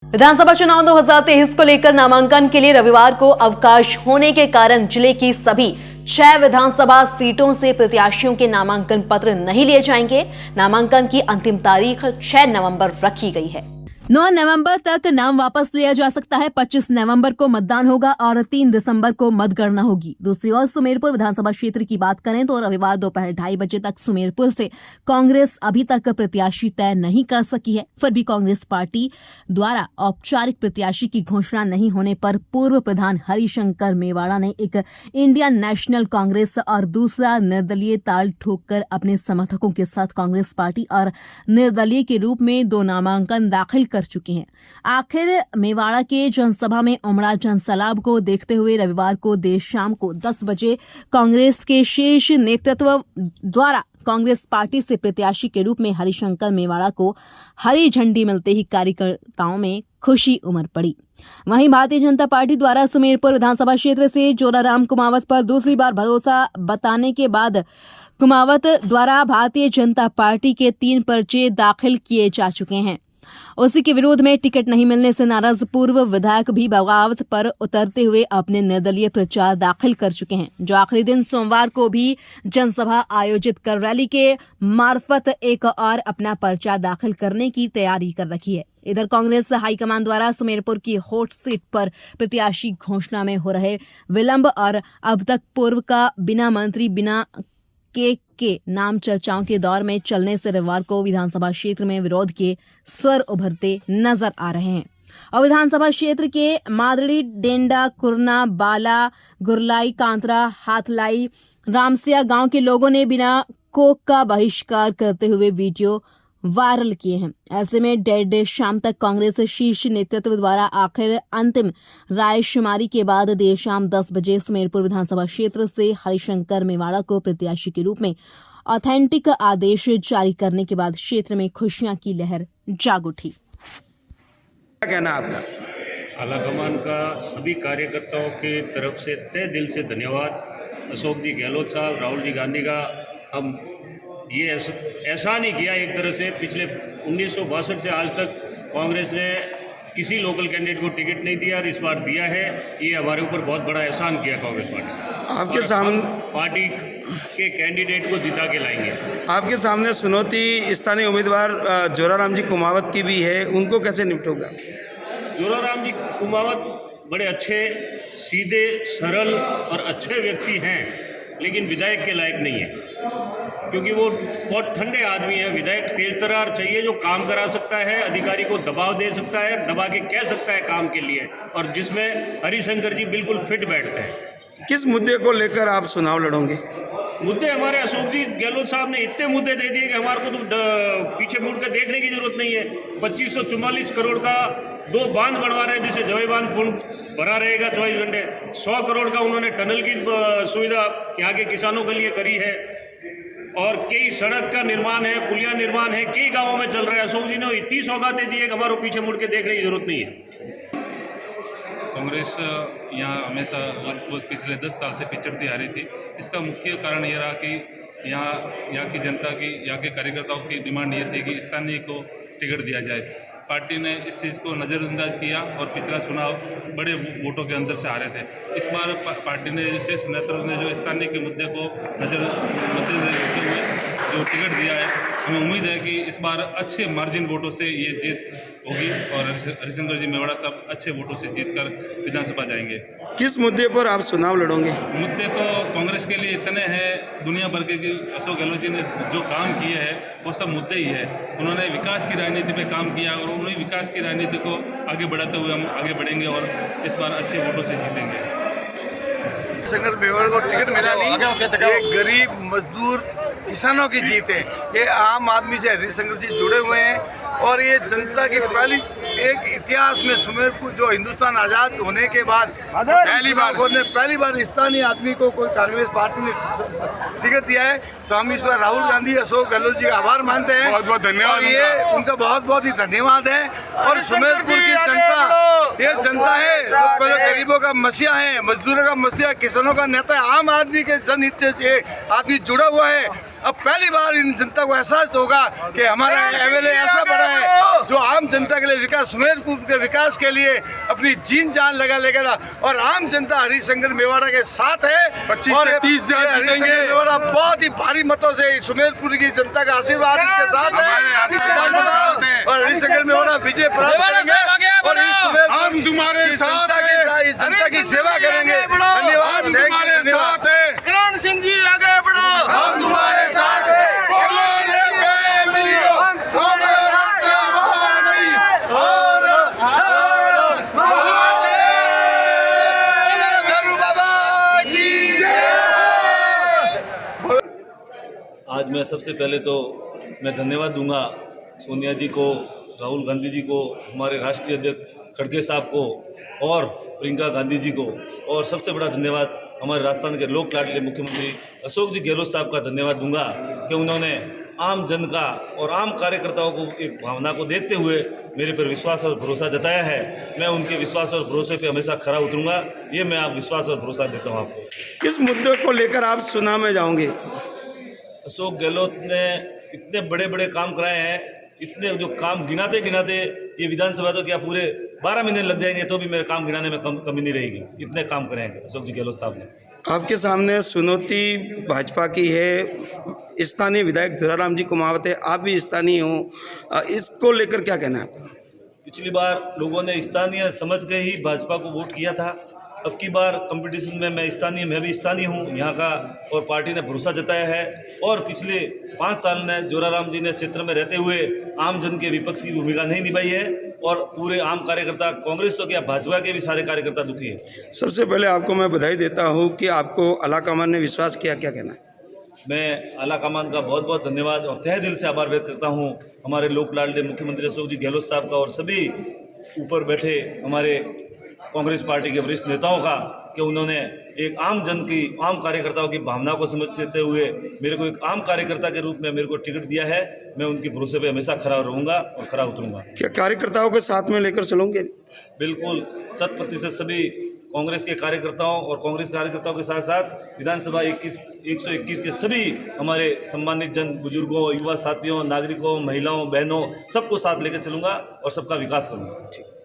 विधानसभा चुनाव 2023 को लेकर नामांकन के लिए रविवार को अवकाश होने के कारण जिले की सभी 6 विधानसभा सीटों से प्रत्याशियों के नामांकन पत्र नहीं लिए जाएंगे। नामांकन की अंतिम तारीख 6 नवंबर रखी गई है। 9 नवंबर तक नाम वापस लिया जा सकता है। 25 नवंबर को मतदान होगा और 3 दिसंबर को मतगणना होगी। दूसरी ओर सुमेरपुर विधानसभा क्षेत्र की बात करें तो रविवार दोपहर 2:30 बजे तक सुमेरपुर से कांग्रेस अभी तक प्रत्याशी तय नहीं कर सकी है। फिर भी कांग्रेस पार्टी द्वारा औपचारिक प्रत्याशी की घोषणा नहीं होने पर पूर्व प्रधान हरिशंकर मेवाड़ा ने एक इंडियन नेशनल कांग्रेस और दूसरा निर्दलीय ताल ठोककर अपने समर्थकों के साथ कांग्रेस पार्टी और निर्दलीय के रूप में 2 नामांकन दाखिल कर चुके हैं। आखिर मेवाड़ा के जनसभा में उमड़ा जनसैलाब को देखते हुए रविवार को देर शाम को 10 बजे कांग्रेस के शीर्ष नेतृत्व द्वारा कांग्रेस पार्टी से प्रत्याशी के रूप में हरिशंकर मेवाड़ा को हरी झंडी मिलते ही कार्यकर्ताओं में खुशी उमड़ पड़ी। वहीं भारतीय जनता पार्टी द्वारा सुमेरपुर विधानसभा क्षेत्र से जोराराम कुमावत पर दूसरी बार भरोसा बताने के बाद कुमावत द्वारा भारतीय जनता पार्टी के 3 पर्चे दाखिल किए जा चुके हैं। उसी के विरोध में टिकट नहीं मिलने से नाराज पूर्व विधायक भी बगावत पर उतरते हुए अपने निर्दलीय प्रचार दाखिल कर चुके हैं, जो आखिरी दिन सोमवार को भी जनसभा आयोजित कर रैली के मार्फत एक और अपना पर्चा दाखिल करने की तैयारी कर रखी है। इधर कांग्रेस हाईकमान द्वारा सुमेरपुर की हॉट सीट पर प्रत्याशी घोषणा में हो रहे विलंब और अब तक पूर्व का बिना मंत्री बिना के नाम चर्चाओं के दौर में चलने से रविवार को विधानसभा क्षेत्र में विरोध के स्वर उभरते नजर आ रहे हैं और विधानसभा क्षेत्र के मादड़ी, डेंडा, कुरना, बाला, गुरलाई, कांतरा, हाथलाई, रामसिया गांव के लोगों ने बिना कोक का बहिष्कार करते हुए वीडियो वायरल किए हैं। ऐसे में देर शाम तक कांग्रेस शीर्ष नेतृत्व द्वारा आखिर अंतिम राय शुमारी के बाद देर शाम 10 बजे सुमेरपुर विधानसभा क्षेत्र से हरिशंकर मेवाड़ा को प्रत्याशी के रूप में ऑथेंटिक आदेश जारी करने के बाद क्षेत्र में खुशियां की लहर जाग उठी। क्या कहना आपका? आलाकमान का सभी कार्यकर्ताओं के तरफ से तहे दिल से धन्यवाद। अशोक जी गहलोत साहब, राहुल जी गांधी का हम ये ऐसा नहीं किया एक तरह से पिछले 1962 से आज तक कांग्रेस ने किसी लोकल कैंडिडेट को टिकट नहीं दिया और इस बार दिया है। ये हमारे ऊपर बहुत बड़ा एहसान किया कांग्रेस पार्टी। आपके सामने पार्टी के कैंडिडेट को जिता के लाएंगे। आपके सामने सुनौती स्थानीय उम्मीदवार जोराराम जी कुमावत की भी है, उनको कैसे निपटोगा? जोराराम जी कुमावत बड़े अच्छे, सीधे, सरल और अच्छे व्यक्ति हैं, लेकिन विधायक के लायक नहीं है क्योंकि वो बहुत ठंडे आदमी हैं। विधायक तेज तर्रार चाहिए जो काम करा सकता है, अधिकारी को दबाव दे सकता है, दबा के कह सकता है काम के लिए, और जिसमें हरिशंकर जी बिल्कुल फिट बैठते हैं। किस मुद्दे को लेकर आप चुनाव लड़ोगे? मुद्दे हमारे अशोक जी गहलोत साहब ने इतने मुद्दे दे दिए कि हमारे को तो पीछे मुड़ कर देखने की जरूरत नहीं है। 2544 करोड़ का 2 बांध बनवा रहे हैं, जिसे जवाई बांध पूर्ण भरा रहेगा 24 घंटे। 100 करोड़ का उन्होंने टनल की सुविधा यहाँ के किसानों के लिए करी है और कई सड़क का निर्माण है, पुलिया निर्माण है, कई गाँवों में चल रहा है। अशोक जी ने इतनी सौगातें दी है कि हमारे पीछे मुड़ के देखने की जरूरत नहीं है। कांग्रेस यहाँ हमेशा लगभग पिछले 10 साल से पिछड़ती आ रही थी। इसका मुख्य कारण ये रहा कि यहाँ की जनता की, यहाँ के कार्यकर्ताओं की डिमांड ये थी कि स्थानीय को टिकट दिया जाए। पार्टी ने इस चीज़ को नज़रअंदाज किया और पिछला चुनाव बड़े वोटों के अंदर से आ रहे थे। इस बार पार्टी ने शीर्ष नेतृत्व ने जो स्थानीय के मुद्दे को नजर रखते हुए जो टिकट दिया है, हमें उम्मीद है कि इस बार अच्छे मार्जिन वोटों से ये जीत होगी और हरिशंकर जी मेवाड़ा साहब अच्छे वोटों से जीतकर विधानसभा जाएंगे। किस मुद्दे पर आप चुनाव लड़ोगे? मुद्दे तो कांग्रेस के लिए इतने हैं दुनिया भर के कि अशोक गहलोत जी ने जो काम किए हैं वो सब मुद्दे ही है। उन्होंने विकास की राजनीति पे काम किया और उन्होंने विकास की राजनीति को आगे बढ़ाते हुए हम आगे बढ़ेंगे और इस बार अच्छे वोटों से जीतेंगे। हरिशंकर मेवाड़ा को टिकट मिला नहीं, ये गरीब मजदूर किसानों की जीत है। ये आम आदमी से हरिशंकर जी जुड़े हुए हैं और ये जनता की पहली एक इतिहास में सुमेरपुर जो हिंदुस्तान आज़ाद होने के बाद पहली बार स्थानीय आदमी को कोई कांग्रेस पार्टी ने टिकट दिया है। तो हम इस पर राहुल गांधी, अशोक गहलोत जी का आभार मानते हैं। बहुत बहुत धन्यवाद। ये उनका बहुत बहुत ही धन्यवाद है। और सुमेरपुर की जनता, ये जनता है जो पहले गरीबों का मसीहा है, मजदूरों का मसीहा, किसानों का नेता, आम आदमी के जनहित से आदमी जुड़ा हुआ है। अब पहली बार इन जनता को एहसास होगा कि हमारा एमएलए ऐसा बड़ा है जो आम जनता के लिए विकास, सुमेरपुर के विकास के लिए अपनी जीन जान लगा लेगा और आम जनता हरिशंकर मेवाड़ा के साथ है। 25 से 30 हजार जीतेंगे। मेवाड़ा बहुत ही भारी मतों से सुमेरपुर की जनता का आशीर्वाद के साथ है और हरिशंकर मेवाड़ा विजय प्राप्त करेंगे और हम तुम्हारे साथ हैं, जनता की सेवा करेंगे। धन्यवाद। हम तुम्हारे साथ हैं, करण सिंह जी आगे बढ़ो, हम तुम्हारे साथ हैं। बोलो रे बेलियो, बोलो राजा महारानी, और गुरु बाबा की जय। आज मैं सबसे पहले तो मैं धन्यवाद दूंगा सोनिया जी को, राहुल गांधी जी को, हमारे राष्ट्रीय अध्यक्ष खड़गे साहब को और प्रियंका गांधी जी को, और सबसे बड़ा धन्यवाद हमारे राजस्थान के लोक लाडले मुख्यमंत्री अशोक जी गहलोत साहब का धन्यवाद दूंगा कि उन्होंने आम जन का और आम कार्यकर्ताओं को एक भावना को देखते हुए मेरे पर विश्वास और भरोसा जताया है। मैं उनके विश्वास और भरोसे पे हमेशा खरा उतरूंगा। ये मैं आप विश्वास और भरोसा देता हूँ आपको। किस मुद्दे को लेकर आप चुनाव में जाओगे? अशोक गहलोत ने इतने बड़े बड़े काम कराए हैं, इतने जो काम गिनाते गिनाते ये विधानसभा तो क्या पूरे 12 महीने लग जाएंगे तो भी मेरे काम गिनाने में कमी नहीं रहेगी। इतने काम करेंगे अशोक जी गहलोत साहब ने। आपके सामने चुनौती भाजपा की है, स्थानीय विधायक जोराराम जी कुमावत है, आप भी स्थानीय हो, इसको लेकर क्या कहना है? पिछली बार लोगों ने स्थानीय समझ के ही भाजपा को वोट किया था। अब की बार कंपटीशन में मैं भी स्थानीय हूँ यहाँ का, और पार्टी ने भरोसा जताया है। और पिछले 5 साल ने जोराराम जी ने क्षेत्र में रहते हुए आम जन के विपक्ष की भूमिका नहीं निभाई है, और पूरे आम कार्यकर्ता, कांग्रेस तो क्या भाजपा के भी सारे कार्यकर्ता दुखी है। सबसे पहले आपको मैं बधाई देता हूँ कि आपको आलाकमान ने विश्वास किया, क्या कहना है? मैं आलाकमान का बहुत बहुत धन्यवाद और तहे दिल से आभार व्यक्त करता हूँ हमारे लोक लाडले मुख्यमंत्री अशोक जी गहलोत साहब का और सभी ऊपर बैठे हमारे कांग्रेस पार्टी के वरिष्ठ नेताओं का, कि उन्होंने एक आम जन की, आम कार्यकर्ताओं की भावना को समझ लेते हुए मेरे को एक आम कार्यकर्ता के रूप में मेरे को टिकट दिया है। मैं उनकी भरोसे पे हमेशा खड़ा रहूँगा और खड़ा उतरूँगा। क्या कार्यकर्ताओं के साथ में लेकर चलोगे? बिल्कुल 100% सभी कांग्रेस के कार्यकर्ताओं और कांग्रेस कार्यकर्ताओं के साथ साथ विधानसभा 121 के सभी हमारे सम्मानित जन, बुजुर्गों, युवा साथियों, नागरिकों, महिलाओं, बहनों, सबको साथ लेकर चलूँगा और सबका विकास करूँगा।